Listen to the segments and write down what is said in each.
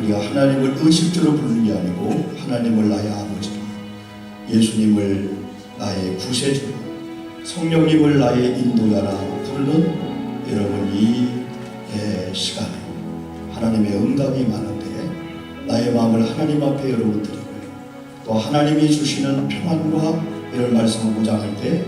우리가 하나님을 의식적으로 부르는 게 아니고 하나님을 나의 아버지로, 예수님을 나의 구세주로, 성령님을 나의 인도자라 부르는 여러분 이 시간에 하나님의 응답이 많은데 나의 마음을 하나님 앞에 여러분 드리고요. 또 하나님이 주시는 평안과 이런 말씀을 묵상할 때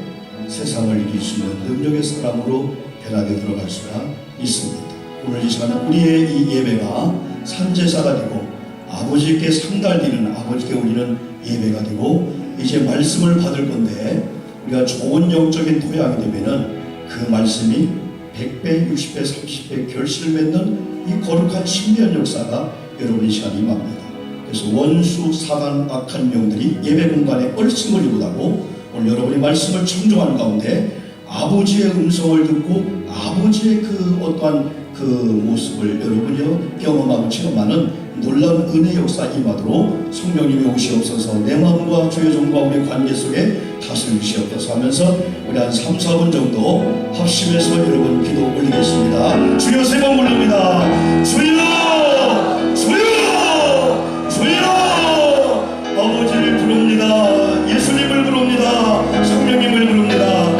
세상을 이길 수 있는 능력의 사람으로 변하게 들어갈 수가 있습니다. 오늘 이 시간은 우리의 이 예배가 산제사가 되고 아버지께 상달되는, 아버지께 우리는 예배가 되고 이제 말씀을 받을 건데, 우리가 좋은 영적인 토양이 되면은 그 말씀이 100배, 60배, 30배 결실을 맺는 이 거룩한 신비한 역사가 여러분 이 시간에 임합니다. 그래서 원수, 사단, 악한 영들이 예배 공간에 얼씬을 이루다고 오늘 여러분이 말씀을 청종하는 가운데 아버지의 음성을 듣고 아버지의 그 어떠한 그 모습을 여러분이 경험하고 체험하는 놀라운 은혜 역사 임하도록 성령님이 오시옵소서. 내 마음과 주의 종과 우리의 관계 속에 다스려 주시옵소서 하면서 우리 한 3, 4분 정도 합심해서 여러분 기도 올리겠습니다. 주여 세 번 부릅니다. 주여, 주여, 주여. 아버지를 부릅니다. 예수님을 부릅니다. 성령님을 부릅니다.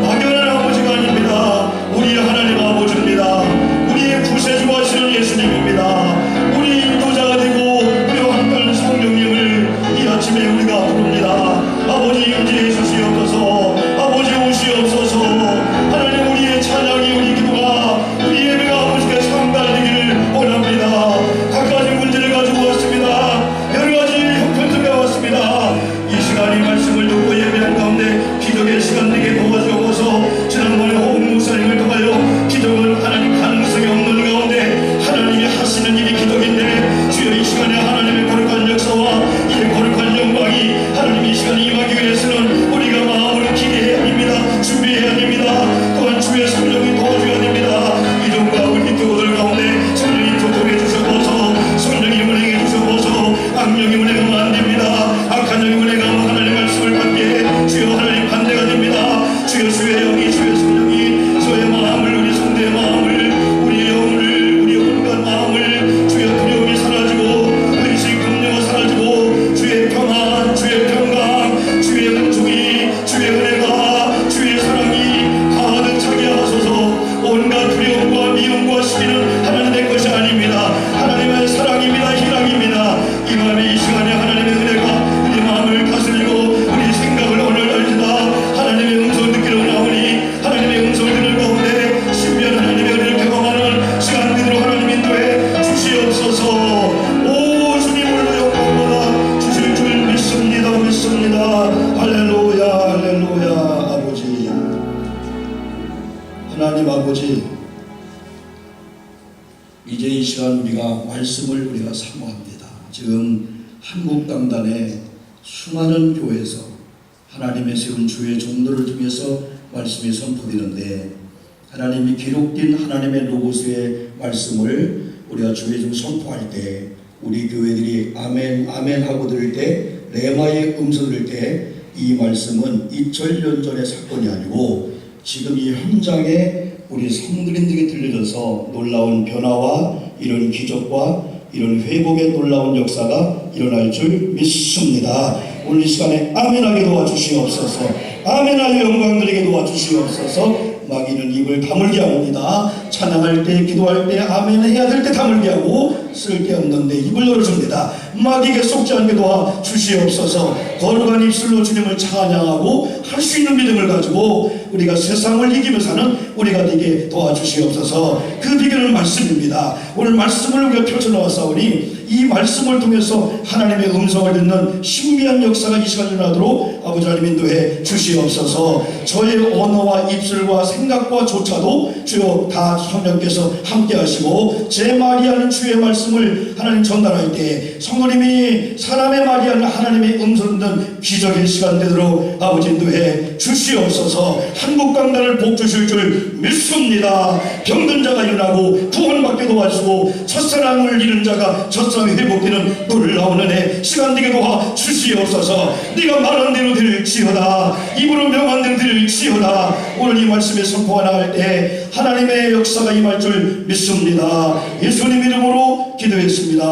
막연한 아버지가 아닙니다. 우리의 하나님 아버지입니다. 우리의 구세주가 하시는 예수님입니다. 우리 인도자가 되고 우리와 함께하는 성령님을 이 아침에 우리가 부릅니다. 아버지 임재해 주시옵소서. 아버지 오시옵소서. 하나님 우리의 찬양이, 우리 기도가, 우리 예배가 아버지께 상달되기를 원합니다. 각가지 문제를 가지고 왔습니다. 여러가지 형편들과 왔습니다. 이 시간이 말씀을 듣고 예배한 가운데 기적의 시간 되게 도와주옵소서. 지난번에 홍 목사님을 통하여 기적은 하나님 가능성이 없는 가운데 하나님이 하시는 일이 기적인데, 주여 이 시간에 하나님의 거룩한 역사와 이 거룩한 영광이 하나님 이 시간에 임하기 위해서는 우리가 마음으로 기대해야 합니다. 준비해야 됩니다. 또한 주의 성령이 도와줘야 됩니다. 이전과 우리 교우들 가운데 성령이 도통해 주셔서, 성령이 운행해 주셔서 악령이 운행하면 안 됩니다. 악한 영이 운행하면 하나님 말씀을 받게 해 주여 하나님 반대가 됩니다. 주여 주의 영이, 주의 성령이 저의 마음을, 우리 성도의 마음을, 우리의 영을, 우리의 온갖 마음을, 주의 두려움이 사라지고 의식 긍정이 사라지고 주의 평안, 주의 평강, 주의 은총이, 주의 은혜가, 주의 사랑이 가득 차게 하소서. 온갖 두려움과 미움과 시기는 하나님의 것이 아닙니다. 하나님의 사랑입니다. 희락입니다. 이 밤에 이 시간에 하나님의 은혜가 우리 마음을 다스리고 우리 생각을 오늘 알리다 하나님의 음성을 듣기로 나오니 하나님의 음성을 듣는 가운데 신비한 하나님의 은혜를 경험하는 시간 되도록 하나님 인도해 주시옵소서. 오 주님, 오늘도 영광받아 주실 줄 믿습니다. 믿습니다. 할렐루야, 할렐루야. 아버지, 하나님 아버지, 이제 이 시간 우리가 말씀을 우리가 사모합니다. 지금 한국 당단의 수많은 교회에서 하나님의 세운 주의 종들을 통해서 말씀이 선포되는데, 하나님이 기록된 하나님의 로고스의 말씀을 우리가 주의 종 선포할 때 우리 교회들이 아멘 아멘 하고 들을 때, 레마의 음성 들을 때 이 말씀은 2000년 전의 사건이 아니고 지금 이 현장에 우리 성도님들에게 들려져서 놀라운 변화와 이런 기적과 이런 회복의 놀라운 역사가 일어날 줄 믿습니다. 오늘 이 시간에 아멘하게 도와주시옵소서. 아멘하여 영광 드리게 도와주시옵소서. 마귀는 입을 다물게 합니다. 찬양할 때, 기도할 때, 아멘 해야 될 때 다물게 하고 쓸데없는데 입을 열어줍니다. 마귀에게 속지 않게 도와주시옵소서. 거룩한 입술로 주님을 찬양하고 할 수 있는 믿음을 가지고 우리가 세상을 이기며 사는 우리가 되게 도와주시옵소서. 그 비결은 말씀입니다. 오늘 말씀을 우리가 펼쳐놓았사오니 이 말씀을 통해서 하나님의 음성을 듣는 신비한 역사가 이 시간에 일어나도록 아버지 하나님 인도해 주시옵소서. 저의 언어와 입술과 생각과 조차도 주여 다 성령께서 함께 하시고 제 말이 하는 주의 말씀을 하나님 전달할 때 성도님이 사람의 말이 하는 하나님의 음성 듣는 기적의 시간 되도록 아버지 인도해 주시옵소서. 한국 강단을 복 주실 줄 믿습니다. 병든 자가 일어나고 구원받게 도와주시고 첫사랑을 잃은 자가 첫사랑이 회복되는 놀라운 은혜 시간 되게 도와주시옵소서. 네가 말한 대로 될지어다. 입으로 명한 대로 될지어다. 오늘 이 말씀에 선포가 나갈 때 하나님의 역사가 임할 줄 믿습니다. 예수님 이름으로 기도해 기도했습니다.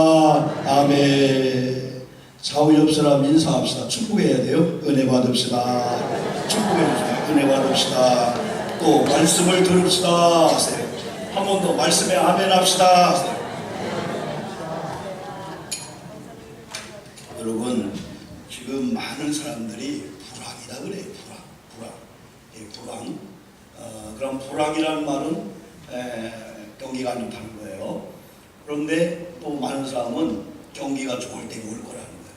아멘. 좌우 옆 사람 인사합시다. 축복해야 돼요. 은혜 받읍시다. 축복해주세요. 은혜 받읍시다. 또 말씀을 들읍시다 하세요. 한 번 더 말씀에 아멘 합시다 하세요. 여러분, 지금 많은 사람들이 불황이다 그래요. 불황. 그럼 불황이라는 말은 경기가 안 좋다는 거예요. 그런데 또 많은 사람은 경기가 좋을 때 올 거라는 거예요.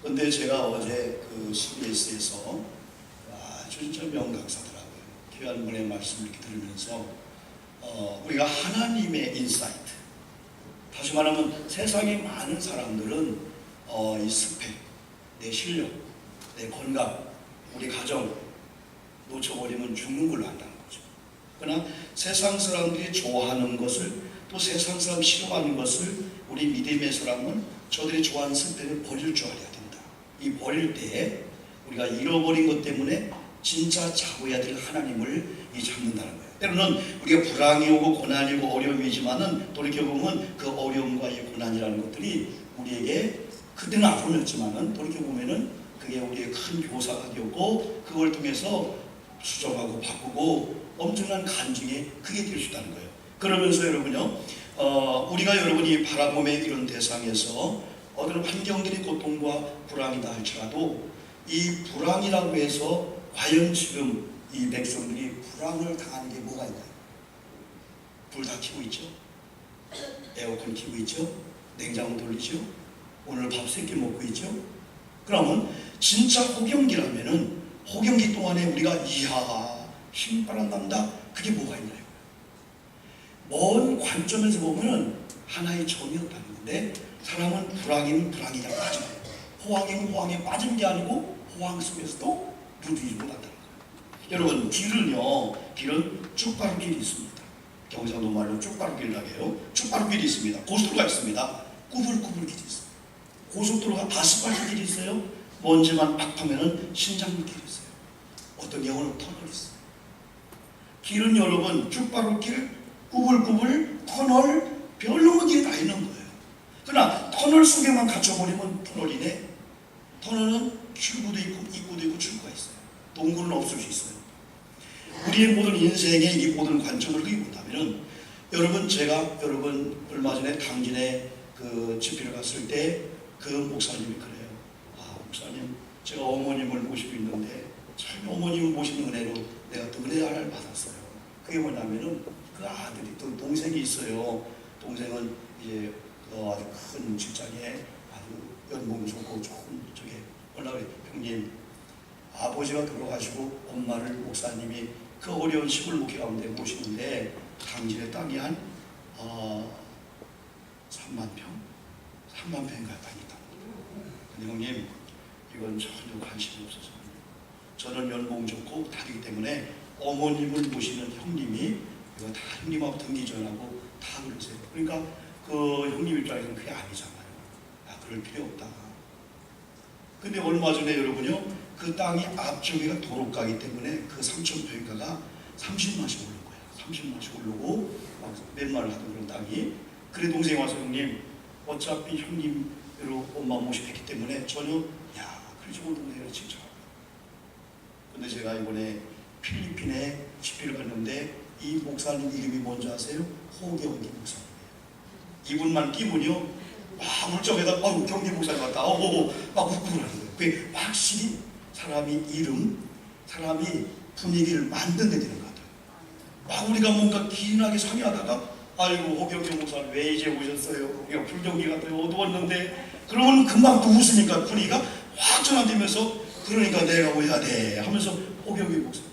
그런데 제가 어제 그 CBS에서 아주 진짜 명강사더라고요. 귀한 분의 말씀을 이렇게 들으면서 우리가 하나님의 인사이트, 다시 말하면 세상에 많은 사람들은 이 스펙, 내 실력, 내 건강, 우리 가정 놓쳐버리면 죽는 걸로 한다는 거죠. 그러나 세상 사람들이 좋아하는 것을, 또 세상 사람 싫어하는 것을 우리 믿음의 사람은 저들이 좋아하는 스펙을 버릴 줄 알아야 된다. 이 버릴 때에 우리가 잃어버린 것 때문에 진짜 잡아야 될 하나님을 잡는다는 거예요. 때로는 우리가 불황이 오고 고난이 오고 어려움이지만은 돌이켜보면 그 어려움과 이 고난이라는 것들이 우리에게 그때는 아픔이었지만은 돌이켜보면은 그게 우리의 큰 교사가 되었고, 그걸 통해서 수정하고 바꾸고 엄청난 간증에 그게 될 수 있다는 거예요. 그러면서 여러분요, 우리가 여러분이 바라봄의 이런 대상에서 어떤 환경들이 고통과 불황이다 할지라도 이 불황이라고 해서 과연 지금 이 백성들이 불황을 당하는 게 뭐가 있나요? 불 다 켜고 있죠? 에어컨 켜고 있죠? 냉장고 돌리죠? 오늘 밥 3끼 먹고 있죠? 그러면 진짜 호경기라면은 호경기 동안에 우리가 이야 힘바람 난다, 그게 뭐가 있나요? 먼 관점에서 보면은 하나의 점이었다는 건데, 사람은 불황이면 불황이냐 빠져요. 호황이면 호황에 빠진 게 아니고 호황 속에서도 누리지 못한다는 거예요. 여러분, 길은 쭉바로길이 있습니다. 경상도 말로 쭉바로길이라고 해요. 쭉바로길이 있습니다. 고속도로가 있습니다. 꾸불꾸불 길이 있어요. 고속도로가 아스팔트 길이 있어요. 먼지만 팍 파면은 신장로 길이 있어요. 어떤 경우는 터널이 있어요. 길은 여러분 쭉바로길, 꾸불꾸불, 터널, 별로는 길이 다 있는 거예요. 그러나 터널 속에만 갇혀버리면 터널이네. 터널은 출구도 있고 입구도 있고 출구가 있어요. 동굴은 없을 수 있어요. 우리의 모든 인생의 이 모든 관점을 그게 뭐냐면은, 제가 얼마 전에 당진에 그 집회를 갔을 때 그 목사님이 그래요. 목사님, 제가 어머님을 모시고 있는데 참 어머님을 모시는 은혜로 내가 또 은혜 하나를 받았어요. 그게 뭐냐면은 그 아들이 또 동생이 있어요. 동생은 이제 아주 큰 직장에 아주 연봉 좋고 좋은 저게 뭐라고 그래, 형님, 아버지가 돌아가시고 엄마를 목사님이 그 어려운 시골 목회 가운데 모시는데 당진의 땅이 한 3만 평인가 땅이다. 근데 형님, 이건 전혀 관심이 없어서 저는 연봉 좋고 다르기 때문에 어머님을 모시는 형님이 이거 다 형님하고 등기전하고 다 그러세요. 그러니까 그 형님 입장에서는 그게 아니잖아요. 그럴 필요 없다. 근데 얼마 전에 여러분요, 그 땅이 앞쪽에가 도로가기 때문에 그 3,000평가가 30만씩 오른 거예요. 30만씩 오르고 몇만을 하던 그런 땅이. 그래 동생이 와서, 형님, 어차피 형님으로 엄마 모시기 때문에 전혀 그리 좋은 동네를 진짜. 근데 제가 이번에 필리핀에 집회를 갔는데 이 목사님 이름이 뭔지 아세요? 호경기 목사님이에요. 이분만 끼면요, 물정에다 경기 목사님 같다 막 웃고 그러는 거예요. 그게 확실히 사람이 분위기를 만드는 데 되는 것 같아요. 우리가 뭔가 기나게 상의하다가 아이고 호경기 목사님 왜 이제 오셨어요? 그냥 불경기 같아요. 어두웠는데, 그러면 금방 또 웃으니까 분위기가 확 전환되면서, 그러니까 내가 오야 돼 하면서 호경기 목사님.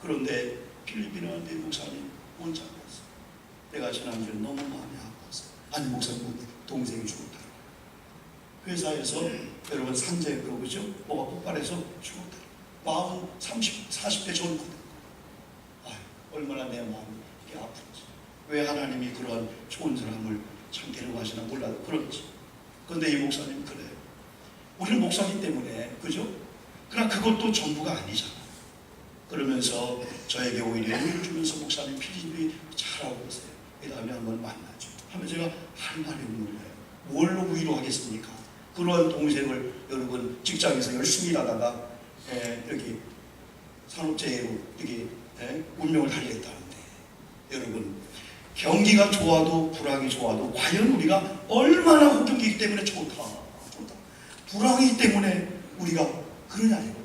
그런데 필리핀에 내 목사님 혼자 갔어요. 내가 지난주에 너무 마음이 아팠어요. 아니 목사님 동생이 죽었다. 회사에서 여러분 산재 그러죠? 뭐가 폭발해서 죽었다. 40대 젊거든. 얼마나 내 마음이 이게 아픈지. 왜 하나님이 그런 좋은 사람을 참 데려가시나 몰라도 그런지. 그런데 이 목사님 그래요. 우리는 목사님 때문에, 그죠? 그러나 그것도 전부가 아니잖아. 그러면서 저에게 오히려 용기를 주면서, 목사님 필리핀이 잘하고 계세요. 그 다음에 한번 만나죠. 하면 제가 할 말이 없는 거예요. 뭘로 위로하겠습니까? 그런 동생을 여러분 직장에서 열심히 일하다가 여기 산업재해로 여기 운명을 달리했다는데, 여러분 경기가 좋아도 불황이 좋아도 과연 우리가 얼마나 호경기이기 때문에 좋다. 불황이기 때문에 우리가 그러냐 이거예요.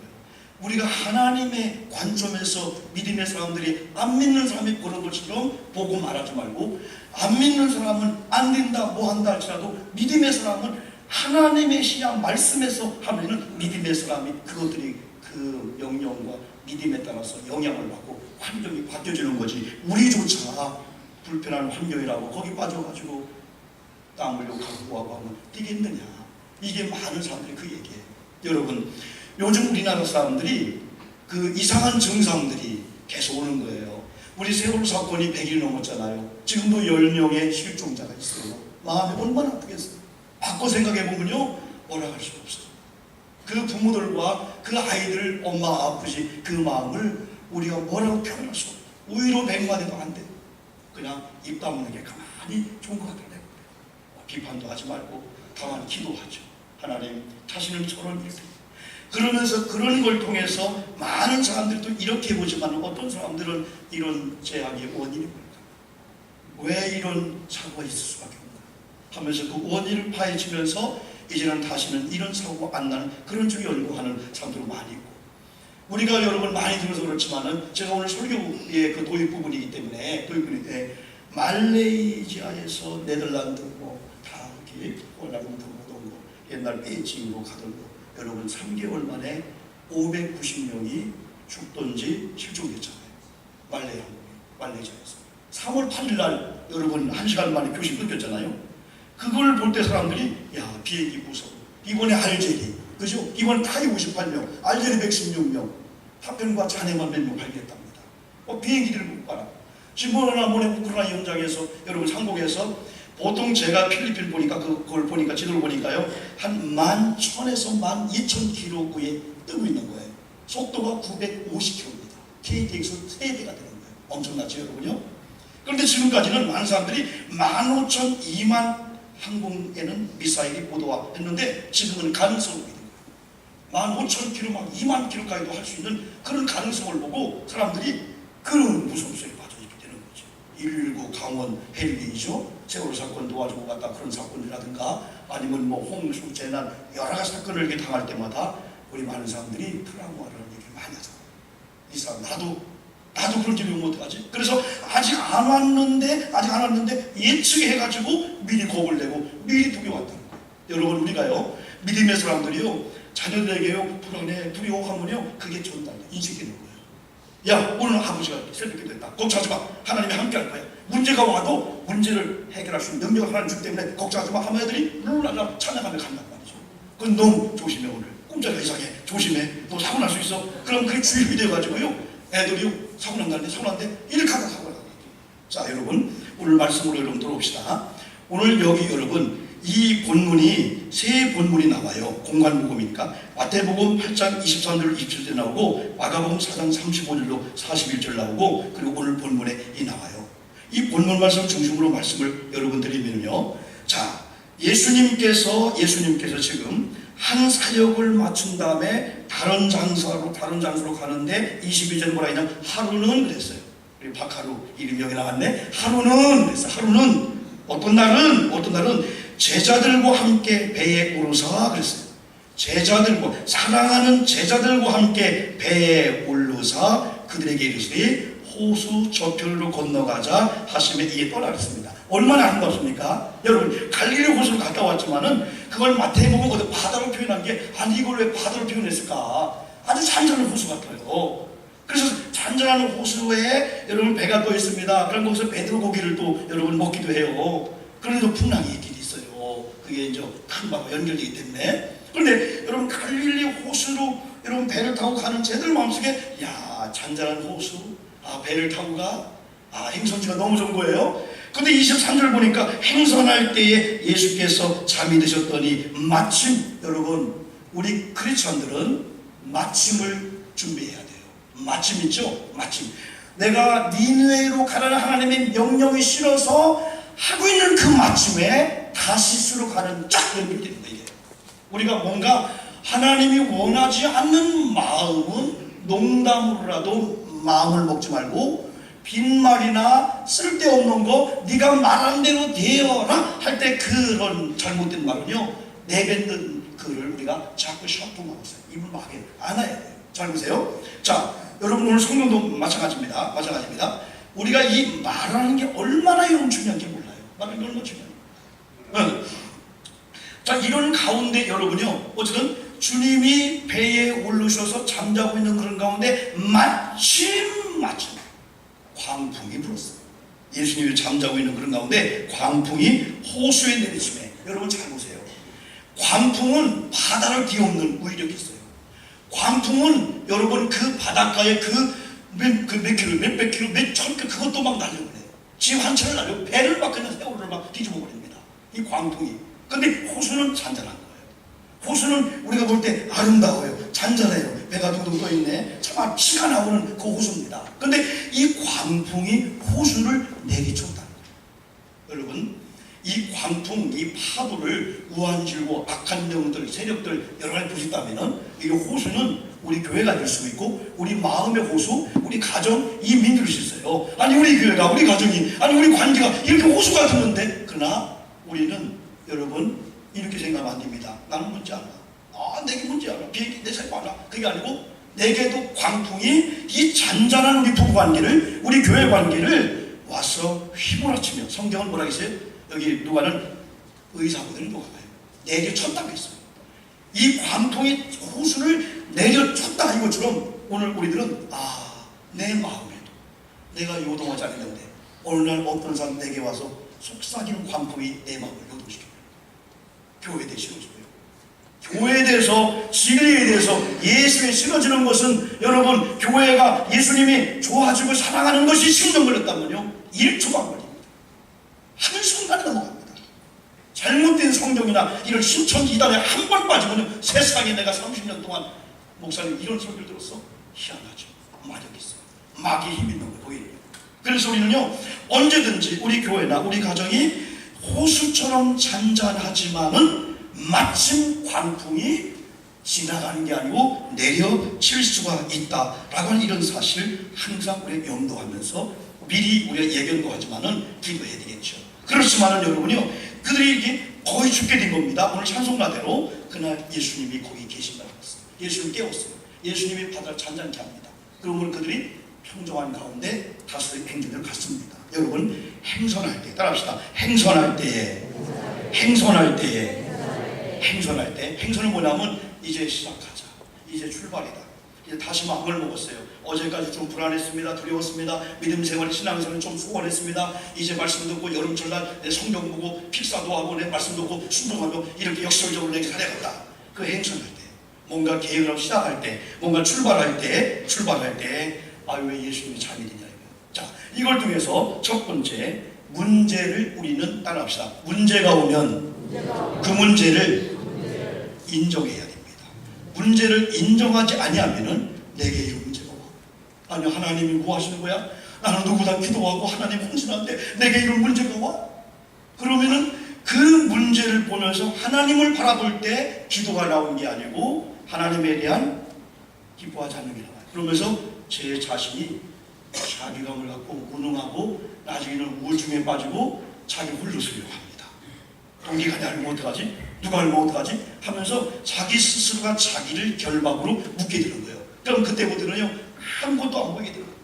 우리가 하나님의 관점에서 믿음의 사람들이 안 믿는 사람이 그런 것처럼 보고 말하지 말고, 안 믿는 사람은 안 된다 뭐 한다 할지라도 믿음의 사람은 하나님의 신약 말씀에서 하면은 믿음의 사람이 그것들이 그 영역과 믿음에 따라서 영향을 받고 환경이 바뀌어지는 거지. 우리조차 불편한 환경이라고 거기 빠져가지고 땀 흘리고 가고 하면 되겠느냐. 이게 많은 사람들이 그 얘기예요. 여러분 요즘 우리나라 사람들이 그 이상한 증상들이 계속 오는 거예요. 우리 세월호 사건이 100일 넘었잖아요. 지금도 10명의 실종자가 있어요. 마음이 얼마나 아프겠어요. 바꿔 생각해보면요, 뭐라 할 수가 없어요. 그 부모들과 그 아이들 엄마 아프지 그 마음을 우리가 뭐라고 표현할 수 없어요. 오히려 100만 해도 안 돼요. 그냥 입 다무는 게 가만히 좋은 것 같아요. 비판도 하지 말고 다만 기도하죠. 하나님 자신을 저런 일들. 그러면서 그런 걸 통해서 많은 사람들도 이렇게 보지만 어떤 사람들은 이런 재앙의 원인이 뭘까? 왜 이런 사고가 있을 수밖에 없나? 하면서 그 원인을 파헤치면서 이제는 다시는 이런 사고가 안 나는 그런 쪽에 연구하는 사람들도 많이 있고, 우리가 여러분 많이 들어서 그렇지만은 제가 오늘 설교의 그 도입 부분이기 때문에 도입부인데 말레이시아에서 네덜란드 다 이렇게 폴란드 옛날 베이징으로 가던 여러분 3개월 만에 590명이 죽던지 실종됐잖아요. 말레이시아에서 3월 8일 날 여러분 1시간 만에 교식 끊겼잖아요. 그걸 볼 때 사람들이 야 비행기 무서워. 이번에 알제리 그죠? 이번 타이 58명, 알제리 116명, 파편과 잔해만 몇 명 발견했답니다. 비행기들을 못 봐라. 지금 모네 우크라이나 현장에서 여러분 상공에서 보통 제가 필리핀 보니까 그걸 보니까 지도를 보니까요 한 11,000에서 12,000km에 뜨고 있는 거예요. 속도가 950km입니다. KTX 3배가 되는 거예요. 엄청나죠 여러분요? 그런데 지금까지는 많은 사람들이 15,000, 2만 항공에는 미사일이 보도와 했는데 지금은 가능성을 믿는 거예요. 15,000km, 막 2만 km까지도 할 수 있는 그런 가능성을 보고 사람들이 그런 무서움에 빠져있게 되는 거죠. 119 강원 헬기이죠. 세월호 사건 도와주고 갔다 그런 사건이라든가 아니면 뭐 홍수 재난 여러 가지 사건을 이렇게 당할 때마다 우리 많은 사람들이 트라우마라는 얘기를 많이 하잖아요. 이 사람 나도 그런 일이 오면 어떡하지? 그래서 아직 안 왔는데 예측해가지고 미리 겁을 내고 미리 두려워한다는 거예요. 여러분 우리가요 믿음의 사람들이요 자녀들에게요 불안해 두려워하면요 그게 전달돼 인식되는 거예요. 야 오늘 아버지가 새벽기도 했다. 걱정하지 마. 하나님이 함께 할 거야. 문제가 와도 문제를 해결할 수 있는 능력을 하나님 주기 때문에 걱정하지 마 하면 애들이 룰랄라 찬양하며 간단 말이죠. 그건 너무 조심해. 오늘 꿈자리가 이상해. 조심해. 너 사고 날 수 있어. 그럼 그게 주입이 돼가지고요 애들이 사고 난다는데 사고 났는데 이렇게 하다 사고 나요. 자 여러분 오늘 말씀으로 여러분 들어옵시다. 오늘 여기 여러분 이 본문이 세 본문이 나와요. 공간복음이니까 마태복음 8장 23절 27절 나오고 마가복음 4장 35절로 41절 나오고 그리고 오늘 본문에 이 나와요. 이 본문 말씀 중심으로 말씀을 여러분 드리면요. 자 예수님께서 지금 한 사역을 마친 다음에 다른 장소로 가는데 22절 뭐라 했냐면 하루는 그랬어요. 우리 박하루 이름이 여기 나왔네. 하루는 그랬어요. 하루는 어떤 날은 제자들과 함께 배에 오르사 그랬어요. 사랑하는 제자들과 함께 배에 올르사 그들에게 이르시되 호수 저편으로 건너가자 하시며 이에 떠나 그랬습니다. 얼마나 아름답습니까? 여러분 갈릴리 호수를 갔다 왔지만은 그걸 마태복음 어디 바다로 표현한 게 아니 이걸 왜 바다로 표현했을까? 아주 잔잔한 호수 같아요. 그래서 잔잔한 호수에 여러분 배가 떠 있습니다. 그럼 거기서 베드로 고기를 또 여러분 먹기도 해요. 그런데도 풍랑이 있긴 있어요. 그게 이제 큰 바와 연결되기 때문에. 그런데 여러분 갈릴리 호수로 여러분 배를 타고 가는 쟤들 마음속에 야 잔잔한 호수 배를 타고 가 행선지가 너무 좋은 거예요. 근데 23절 보니까 행선할 때에 예수께서 잠이 드셨더니 마침 여러분 우리 크리스천들은 마침을 준비해야 돼요. 마침 있죠? 마침. 내가 니느웨로 가라는 하나님의 명령이 싫어서 하고 있는 그 마침에 다시스로 가는 쫙 연결되는 거예요. 우리가 뭔가 하나님이 원하지 않는 마음은 농담으로라도 마음을 먹지 말고, 빈말이나 쓸데없는 거 네가 말한 대로 되어라 할 때 그런 잘못된 말은요, 내뱉는 그를 우리가 자꾸 셔프하고 있어요. 입을 막게 안아야 돼요. 잘 보세요. 자, 여러분 오늘 성경도 마찬가지입니다. 우리가 이 말하는 게 얼마나 여러분 중요한지 몰라요. 말하는 게 얼마나 중요해요. 자, 이런 가운데 여러분요, 어쨌든 주님이 배에 오르셔서 잠자고 있는 그런 가운데 마침 광풍이 불었어요. 예수님이 잠자고 있는 그런 가운데 광풍이 호수에 내리침에, 여러분 잘 보세요. 광풍은 바다를 뒤엎는 위력이 있어요. 광풍은 여러분 그 바닷가에 몇백 킬로, 몇천 킬로, 그것도 막 날려버려요. 집 한 채를 날려, 배를 막 그냥 세월을 막 뒤집어 버립니다. 이 광풍이. 근데 호수는 잔잔한 거예요. 호수는 우리가 볼 때 아름다워요. 잔잔해요. 배가 둥둥 떠있네. 참 피가 나오는 그 호수입니다. 근데 이 광풍이 호수를 내리쳤다는 거예요. 여러분, 이 광풍, 이 파도를 우한질고 악한 영들, 세력들 여러 가지 부식다면은 이 호수는 우리 교회가 될 수 있고, 우리 마음의 호수, 우리 가정, 이 민들을 수 있어요. 아니 우리 교회가, 우리 가정이, 아니 우리 관계가 이렇게 호수가 되는데, 그러나 우리는 여러분 이렇게 생각하면 안 됩니다. 나는 문제 안 나. 내게 문제 안 나. 비행기 내 삶 안 나. 그게 아니고 내게도 광풍이 이 잔잔한 우리 부부관계를, 우리 교회 관계를 와서 휘몰아치며, 성경은 뭐라 했어요? 여기 누가는 의사분들이 누가 봐요. 내려쳤다고 했어요. 이 광풍이 호수를 내려쳤다 이것처럼 오늘 우리들은 내 마음에도 내가 요동하지 않는데 어느 날 어떤 사람 내게 와서 속삭이는 광풍이 내 마음을 요동시켜요. 교회에 대해 싫어져요. 교회에 대해서, 진리에 대해서 예수에 싫어지는 것은 여러분, 교회가 예수님이 좋아지고 사랑하는 것이 10년 걸렸다면요 1초가 걸립니다. 한순간에 넘어갑니다. 잘못된 성경이나 이런 신천지 이단에 한 번 빠지면 세상에 내가 30년 동안 목사님 이런 소리를 들었어? 희한하죠. 마력이 있어요. 마귀의 힘 있는 거 보이네요. 그래서 우리는요, 언제든지 우리 교회나 우리 가정이 호수처럼 잔잔하지만은 마침 광풍이 지나가는 게 아니고 내려칠 수가 있다라고 하는 이런 사실을 항상 우리가 염두하면서 미리 우리가 예견도 하지만은 기도해야 되겠죠. 그렇지만은 여러분요, 그들이 이게 거의 죽게 된 겁니다. 오늘 찬송가대로 그날 예수님이 거기 계신다고 했어요. 예수님 깨웠어요. 예수님이 바다를 잔잔케 합니다. 그러면 그들이 평정한 가운데 다수의 행진을 갔습니다. 여러분, 행선할 때 따라합시다. 행선할 때 행선은 뭐냐면 이제 시작하자, 이제 출발이다, 이제 다시 마음을 먹었어요. 어제까지 좀 불안했습니다. 두려웠습니다. 믿음 생활, 신앙생활 좀 소홀했습니다. 이제 말씀 듣고 여름철날 내 성경 보고 pik사도 하고 내 말씀 듣고 순종하며 이렇게 역설적으로 내게 살아갔다. 그 행선할 때, 뭔가 계획을 하고 시작할 때, 뭔가 출발할 때 왜 예수님이 잠이 드냐. 자, 이걸 통해서 첫 번째 문제를 우리는 따라합시다. 문제가 오면 그 문제를 인정해야 됩니다. 문제를 인정하지 아니하면은 내게 이런 문제가 와. 아니 하나님이 뭐 하시는 거야? 나는 누구다 기도하고 하나님 헌신하는데 내게 이런 문제가 와? 그러면은 그 문제를 보면서 하나님을 바라볼 때 기도가 나온 게 아니고 하나님에 대한 기뻐하지 않는 게 나와요. 그러면서 제 자신이 자기감을 갖고 무능하고 나중에는 우울증에 빠지고 자기 홀로 쓰려고 합니다. 동기가 알면 어떡하지? 누가 알면 어떡하지? 하면서 자기 스스로가 자기를 결박으로 묶게 되는 거예요. 그럼 그때부터는요, 아무것도 안 보이게 되는 거예요.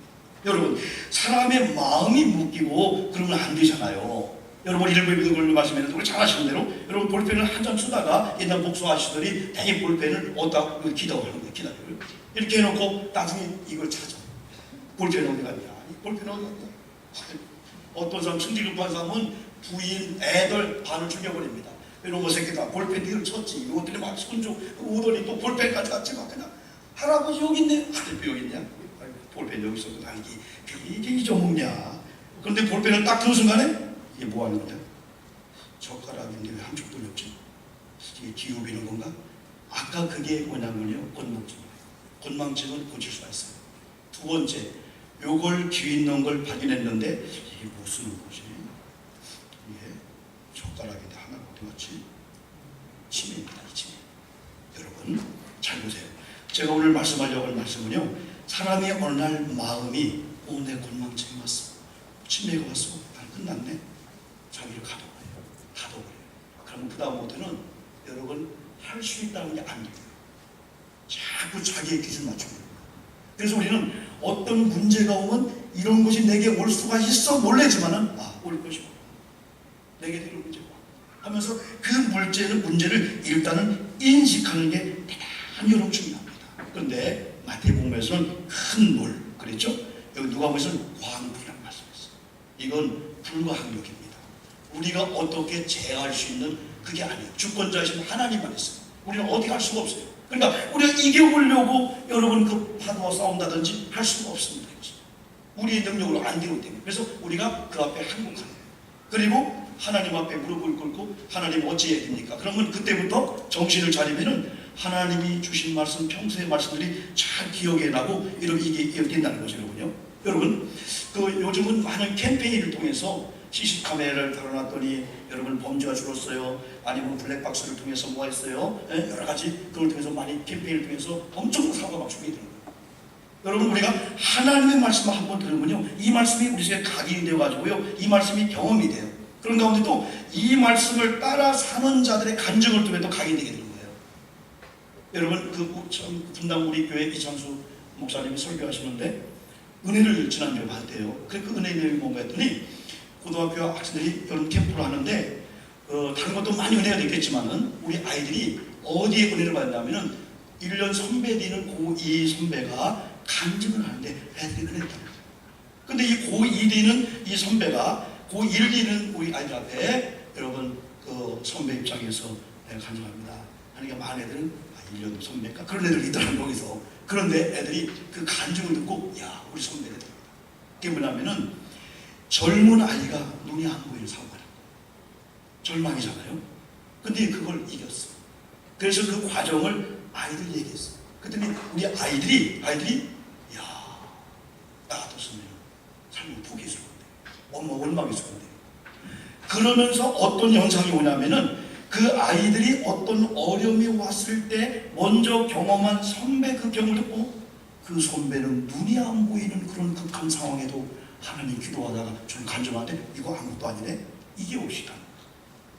여러분, 사람의 마음이 묶이고 그러면 안 되잖아요. 여러분, 일부에도 그런 말씀했는데 우리 잘 아시는 대로 여러분 볼펜을 한 장 쓰다가 옛날 목수 아저씨들이 대개 볼펜을 어디다 기다려요. 이렇게 해놓고 나중에 이걸 찾아. 볼펜 어디 갔냐? 볼펜 어디 갔냐? 어떤 사람 성질 급한 사람은 부인, 애들 반을 죽여버립니다. 이런 거 새끼다. 볼펜 뒤를 쳤지. 이것들이 막 손주 오더니 또 볼펜까지 같이 막 그냥 할아버지 여기 있네. 대표 여기 있냐? 볼펜 여기 있어도 달기. 이게 잊어먹냐? 그런데 볼펜을 딱 드는 순간에 이게 뭐 하는 거냐? 젓가락인데 왜 한쪽 돌렸지? 이게 기울이는 건가? 아까 그게 뭐냐면요, 건망증이에요. 건망증은 고칠 수가 있어요. 두 번째, 요걸 뒤 있는 걸 발견했는데 이게 무슨 거지? 손가락인데 하나 어디 갔지? 치매입니다. 이 치매. 여러분 잘 보세요. 제가 오늘 말씀하려고 할 말씀은요, 사람이 어느 날 마음이 내 골망증이 왔어, 치매가 왔어, 난 끝났네, 자기를 가둬버려요. 그러면 그 다음부터는 여러분 할 수 있다는 게 안 돼요. 자꾸 자기의 기준 맞추는 거예요. 그래서 우리는 어떤 문제가 오면 이런 것이 내게 올 수가 있어 놀래지만은 올 것이고 내게 이런 문제가 하면서 그 문제를 일단은 인식하는 게 대단히 여러분 중요합니다. 그런데 마태복음에서는 큰 물 그랬죠? 여기 누가복음에서는 광풍이라는 말씀했어요. 이건 불가항력입니다. 우리가 어떻게 제어할 수 있는 그게 아니에요. 주권자이신 하나님만 있어요. 우리는 어디 갈 수가 없어요. 그러니까 우리가 이겨보려고 여러분 그 파도와 싸운다든지 할 수가 없습니다. 우리의 능력으로 안 되기 때문에. 그래서 우리가 그 앞에 항복하는 거예요. 그리고 하나님 앞에 무릎을 꿇고 하나님 어찌해야 됩니까? 그러면 그때부터 정신을 차리면은 하나님이 주신 말씀, 평소의 말씀들이 잘 기억에 나고 이렇게 이게 된다는 거죠, 여러분요. 여러분, 요즘은 많은 캠페인을 통해서 CC 카메라를 달아놨더니 여러분 범죄가 줄었어요. 아니면 블랙박스를 통해서 뭐 했어요? 여러 가지 그걸 통해서 많이 캠페인을 통해서 엄청 사고가 막 준비되는 거예요. 여러분 우리가 하나님의 말씀을 한번 들으면요, 이 말씀이 우리 속에 각인이 되어가지고요, 이 말씀이 경험이 돼요. 그런 가운데 또 이 말씀을 따라 사는 자들의 간증을 통해 또 각인되게 되는 거예요. 여러분 분당 우리 교회 이창수 목사님이 설교하시는데 은혜를 지난주에 봤대요. 그 은혜의 내용이 뭔가 했더니 고등학교 학생들이 여름 캠프를 하는데 다른 것도 많이 은혜가 됐겠지만은 우리 아이들이 어디에 은혜를 받냐면은 1년 선배 되는 고2 선배가 간증을 하는데 애들이 은혜를 받는 거예요. 근데 이 고2 되는 이 선배가 고1 되는 우리 아이들 앞에 여러분 그 선배 입장에서 내가 간증합니다 하니까 많은 애들은 1년 선배가 그런 애들이 있더라고요 거기서. 그런데 애들이 그 간증을 듣고 야 우리 선배가 됩니다. 그게 뭐냐면은 젊은 아이가 눈이 안 보이는 상황이라 절망이잖아요. 근데 그걸 이겼어. 그래서 그 과정을 아이들 얘기했어. 그랬더니 우리 아이들이 야 나 같았으면 삶을 포기했을 건데 엄마 원망했을 건데. 그러면서 어떤 현상이 오냐면은 그 아이들이 어떤 어려움이 왔을 때 먼저 경험한 선배 그 경험을 듣고 그 선배는 눈이 안 보이는 그런 극한 상황에도 하나님 기도하다가 좀 간절한데 이거 아무것도 아니네, 이게 옵시다.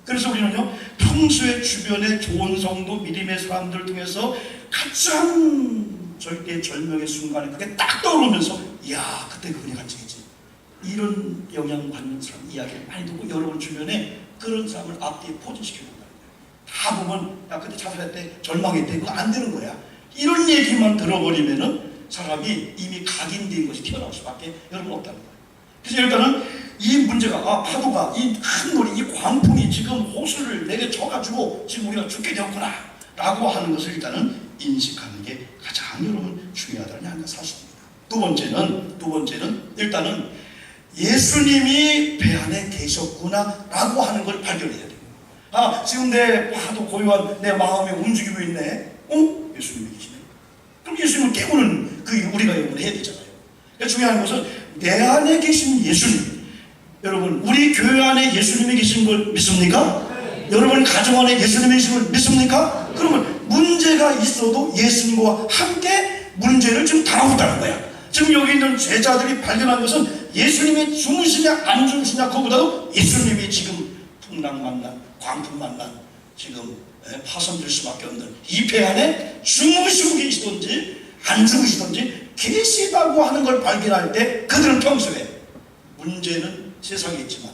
그래서 우리는요 평소에 주변의 좋은 성도 믿음의 사람들을 통해서 가장 절대 절명의 순간에 그게 딱 떠오르면서 야 그때 그분이 간증했지, 이런 영향받는 사람 이야기를 많이 듣고 여러분 주변에 그런 사람을 앞뒤에 포진시켜준다는 거예요. 다 보면 야 그때 자살했대 절망했대 그거 안 되는 거야, 이런 얘기만 들어버리면은 사람이 이미 각인된 것이 튀어나올 수밖에 여러분 없다는 거예요. 그래서 일단은 이 문제가 파도가 이 큰 물이 이 광풍이 지금 호수를 내게 쳐가지고 지금 우리가 죽게 되었구나 라고 하는 것을 일단은 인식하는 게 가장 여러분 중요하다는 하는 사실입니다. 두 번째는 일단은 예수님이 배 안에 계셨구나 라고 하는 걸 발견해야 돼요. 지금 내 파도 고요한 내 마음이 움직이고 있네. 예수님이 계시네. 그럼 예수님을 깨우는 우리가 여러분 해야 되잖아요. 그러니까 중요한 것은 내 안에 계신 예수님. 여러분 우리 교회 안에 예수님이 계신 걸 믿습니까? 네. 여러분 가정 안에 예수님이 계신 걸 믿습니까? 그러면 문제가 있어도 예수님과 함께 문제를 지금 당하고 있다는 거야. 지금 여기 있는 제자들이 발견한 것은 예수님이 죽으시냐 안 죽으시냐 그거보다도 예수님이 지금 풍랑 만난 광풍 만난 지금 파손될 수밖에 없는 이 배 안에 죽으시고 계시든지 안 죽으시든지 계시다고 하는 걸 발견할 때 그들은 평소에 문제는 세상에 있지만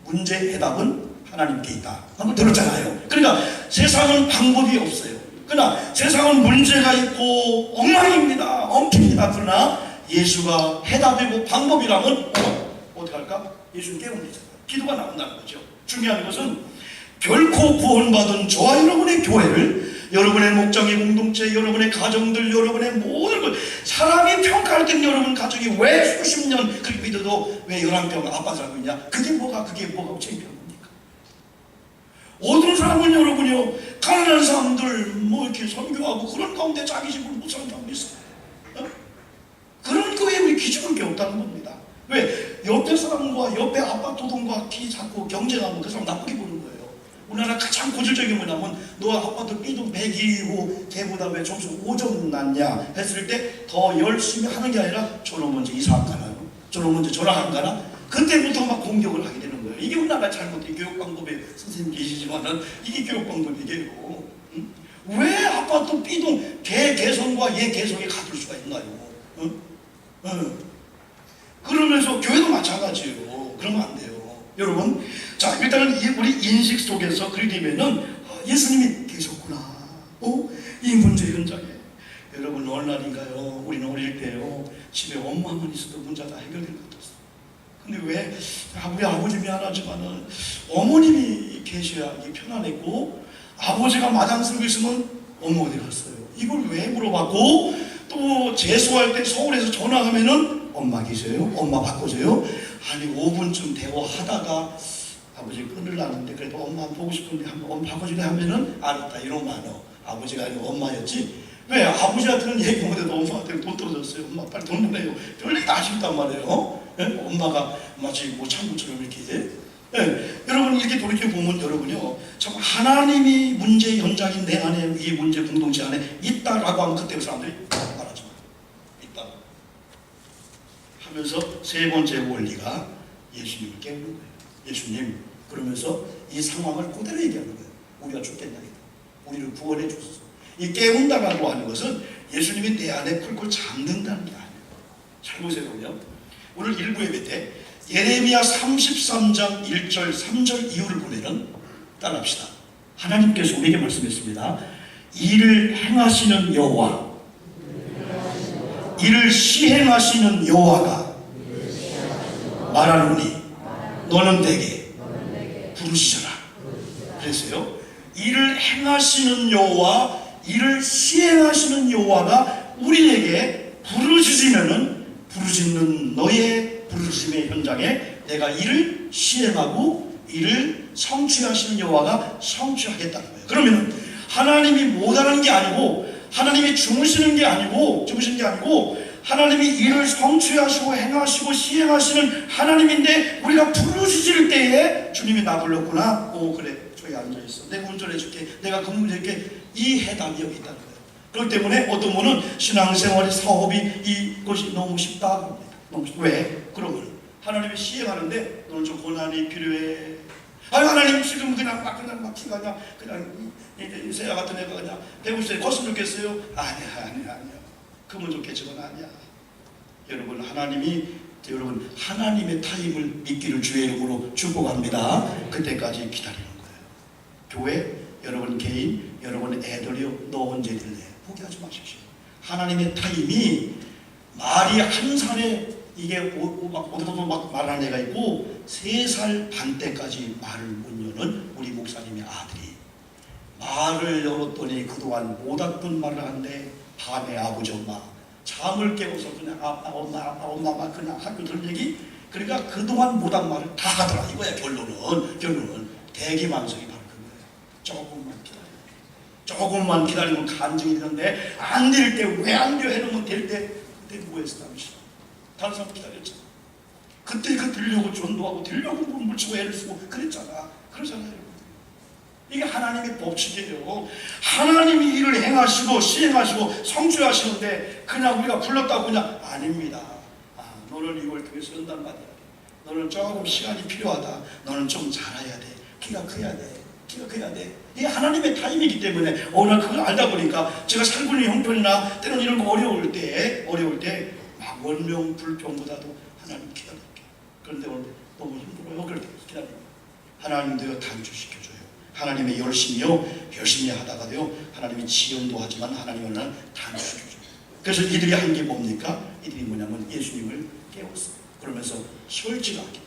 문제의 해답은 하나님께 있다 한번 들었잖아요. 그러니까 세상은 방법이 없어요. 그러나 세상은 문제가 있고 엉망입니다, 엉킵니다. 그러나 예수가 해답이고 방법이라면 어떻게 할까? 예수님 깨우면 되잖아요. 기도가 나온다는 거죠. 중요한 것은 결코 구원받은 저와 여러분의 교회를, 여러분의 목장의 공동체, 여러분의 가정들, 여러분의 모든 것, 사람이 평가할 때는 여러분 가정이 왜 수십 년 그렇게 믿어도 왜 11병 아빠 살고 있냐? 그게 뭐가 창피한 겁니까? 어떤 사람은 여러분이요 가난한 사람들 뭐 이렇게 선교하고 그런 가운데 자기 집을 못 사는 사람도 있어요. 그런 거에 우리 기죽을 게 없다는 겁니다. 왜? 옆에 사람과 옆에 아빠 도동과 키 작고 경쟁하면 그 사람 나쁘게 보는 거예요. 우리나라 가장 고질적인 뭐냐면 너 아빠도 B도 100이고 걔보다 왜 점수 5점 났냐 했을 때 더 열심히 하는 게 아니라 저놈 먼저 이사 안 가나요? 저놈 먼저 전화 안 가나? 그때부터 막 공격을 하게 되는 거예요. 이게 우리나라 잘못된 교육 방법에 선생님 계시지만은 이게 교육 방법이에요. 응? 왜 아빠도 B도 걔 개성과 얘 개성이 같을 수가 있나요? 응? 응. 그러면서 교회도 마찬가지예요. 그러면 안 돼요. 여러분, 자 일단은 우리 인식 속에서 그렇게 되면은 예수님이 계셨구나. 이 문제 현장에 여러분 어느 날인가요? 우리는 어릴 때요 집에 엄마만 있어도 문제가 다 해결될 것 같았어. 근데 왜 우리 아버지 미안하지만은 어머님이 계셔야 편안했고 아버지가 마당 쓸고 있으면 엄마 어디 갔어요? 이걸 왜 물어봤고 또 재수할 때 서울에서 전화하면은 엄마 계세요? 엄마 바꿔줘요? 아니 5분쯤 대화하다가 아버지 끊으려는데 그래도 엄마 보고 싶은데 한번 엄마 바꿔주래 하면은 알았다 이러면 아버지가 아니고 엄마였지. 왜? 아버지한테는 얘기 못해도 엄마한테 돈 떨어졌어요. 엄마 빨리 돈 보내요. 별일 다 아쉽단 말이에요. 엄마가 마치 뭐 창구처럼 이렇게. 여러분 이렇게 돌이켜보면 여러분요 참 하나님이 문제 현장인 내 안에 이 문제 공동체 안에 있다라고 하면 그때 사람들이 말하지 마. 있다 하면서 세 번째 원리가 예수님을 깨우는 거예요. 예수님 그러면서 이 상황을 그대로 얘기하는 거예요. 우리가 죽겠나이다. 우리를 구원해 주소서. 이 깨운다라고 하는 것은 예수님이 내 안에 쿨쿨 잠든다는 게 아니에요. 잘 보세요. 오늘 일부 예배 때 예레미야 33장 1절 3절 이후를 보면은 따라합시다. 하나님께서 우리에게 말씀했습니다. 이를 행하시는 여호와, 이를 시행하시는 여호와가 말하노니 너는 내게 부르시라. 그래서요 이를 행하시는 여호와, 이를 시행하시는 여호와가 우리에게 부르짖으면은 부르짖는 너의 부르짖음의 현장에 내가 이를 시행하고 이를 성취하시는 여호와가 성취하겠다는 거예요. 그러면 하나님이 못하는 게 아니고 하나님이 주무시는 게 아니고 하나님이 이를 성취하시고 행하시고 시행하시는 하나님인데 우리가 부르짖을 때에 주님이 나 불렀구나. 오 그래 저기 앉아있어. 내가 운전해줄게. 내가 근무해줄게. 이 해답이 여기 있다는 거예요. 그렇기 때문에 어떤 분은 신앙생활의 사업이 이것이 너무 쉽다 그럽니다. 너무 쉽다. 왜? 그러면 하나님이 시행하는데 너는 좀 고난이 필요해. 아유 하나님 지금 그냥 막 그냥 이세야 같은 애가 그냥 150세 컸으면 좋겠어요. 아니야. 그러면 좋겠지만 아니야. 여러분 하나님의 타임을 믿기를 주의 이름으로 축복합니다. 그때까지 기다리는 거예요. 교회 여러분 개인 여러분 애들이요 너 언제 될래? 포기하지 마십시오. 하나님의 타임이 말이 한 살에 이게 막 말하는 애가 있고 3살 반 때까지 말을 못 여는 우리 목사님의 아들이 말을 열었더니 그동안 못 알던 말을 하는데 밤에 아버지 엄마 잠을 깨워서 그냥 아빠 엄마 그냥 학교 들은 얘기 그러니까 그동안 못한 말을 다 하더라 이거야. 결론은 대기만성이 바로 그거예요. 조금만 기다리면 간증이 되는데 안 될 때 왜 안 돼 해놓으면 될 때 그때 누구였어? 다른 사람 기다렸잖아. 그때 그 들려고 전도하고 들려고 물치고 애를 쓰고 그랬잖아. 그러잖아요. 이게 하나님의 법칙이에요. 하나님이 일을 행하시고 시행하시고 성취하시는데 그냥 우리가 불렀다고 그냥 아닙니다. 너는 이걸 교회에서 한단 말이야. 너는 조금 시간이 필요하다. 너는 좀 잘해야 돼. 키가 커야 돼. 이게 하나님의 타임이기 때문에 나 그걸 알다 보니까 제가 살고 있는 형편이나 때로는 이런 거 어려울 때 막 원명 불평보다도 하나님 기다릴게. 그런데 오늘 너무 힘들어요. 그럴 때 기다립니다. 하나님도요 단축시켜줘요. 하나님의 열심히 하다가도요 하나님이 지연도 하지만 하나님은 단축시켜줘요. 그래서 이들이 한 게 뭡니까? 이들이 뭐냐면 예수님을 깨웠어요. 그러면서 솔직하게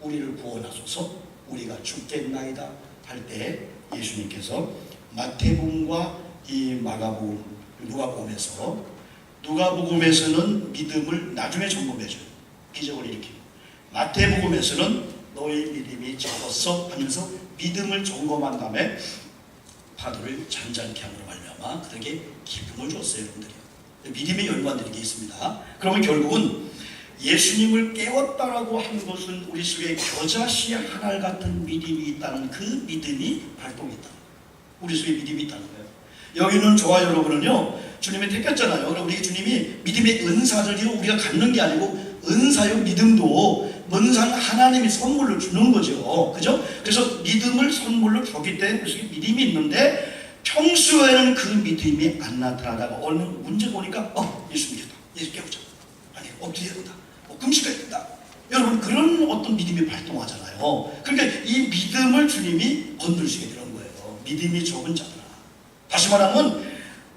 우리를 구원하소서 우리가 죽겠나이다 할 때 예수님께서 마태복음과 이 마가복음 누가복음에서는 믿음을 나중에 점검해줘요. 기적을 일으키고 마태복음에서는 너희 믿음이 적었어 하면서 믿음을 점검한 다음에 파도를 잔잔케 함으로 말미암아 그들에게 기쁨을 줬어요. 여러분들이 믿음의 연관되는 게 있습니다. 그러면 결국은 예수님을 깨웠다라고 하는 것은 우리 속에 겨자씨 한 알 같은 믿음이 있다는 그 믿음이 발동했다. 우리 속에 믿음이 있다는 거예요. 여기는 저와 여러분은요, 주님이 택했잖아요. 그럼 우리 주님이 믿음의 은사를 우리가 갖는 게 아니고 은사요 믿음도 은사는 하나님이 선물로 주는 거죠. 그죠? 그래서 믿음을 선물로 줬기 때문에 우리 속에 믿음이 있는데 평소에는 그 믿음이 안 나타나다가 어느 문제가 오니까 예수 믿겠다. 예수 깨우자. 아니 엎드려야 된다. 금식해야 된다. 여러분 그런 어떤 믿음이 발동하잖아요. 그러니까 이 믿음을 주님이 건드리시게 되는 거예요. 믿음이 적은 자들아. 다시 말하면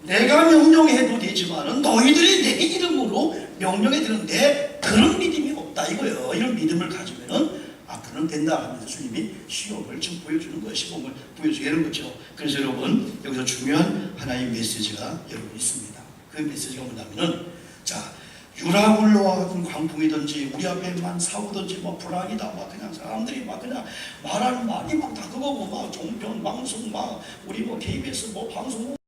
내가 명령해도 되지만은 너희들이 내 이름으로 명령해 드는데 그런 믿음이 없다 이거예요. 이런 믿음을 가지면은 앞으로는 된다 하면서 주님이 시험을 지금 보여주는 거예요. 시험을 보여주는 거죠. 그래서 여러분 여기서 중요한 하나의 메시지가 여러분 있습니다. 그 메시지가 뭐냐면은 자 유라굴로와 같은 광풍이든지 우리 앞에만 사고든지 뭐 불황이다 막 그냥 사람들이 막 그냥 말하는 말이 막 다 그거고 막 종편 방송 막 우리 뭐 KBS 뭐 방송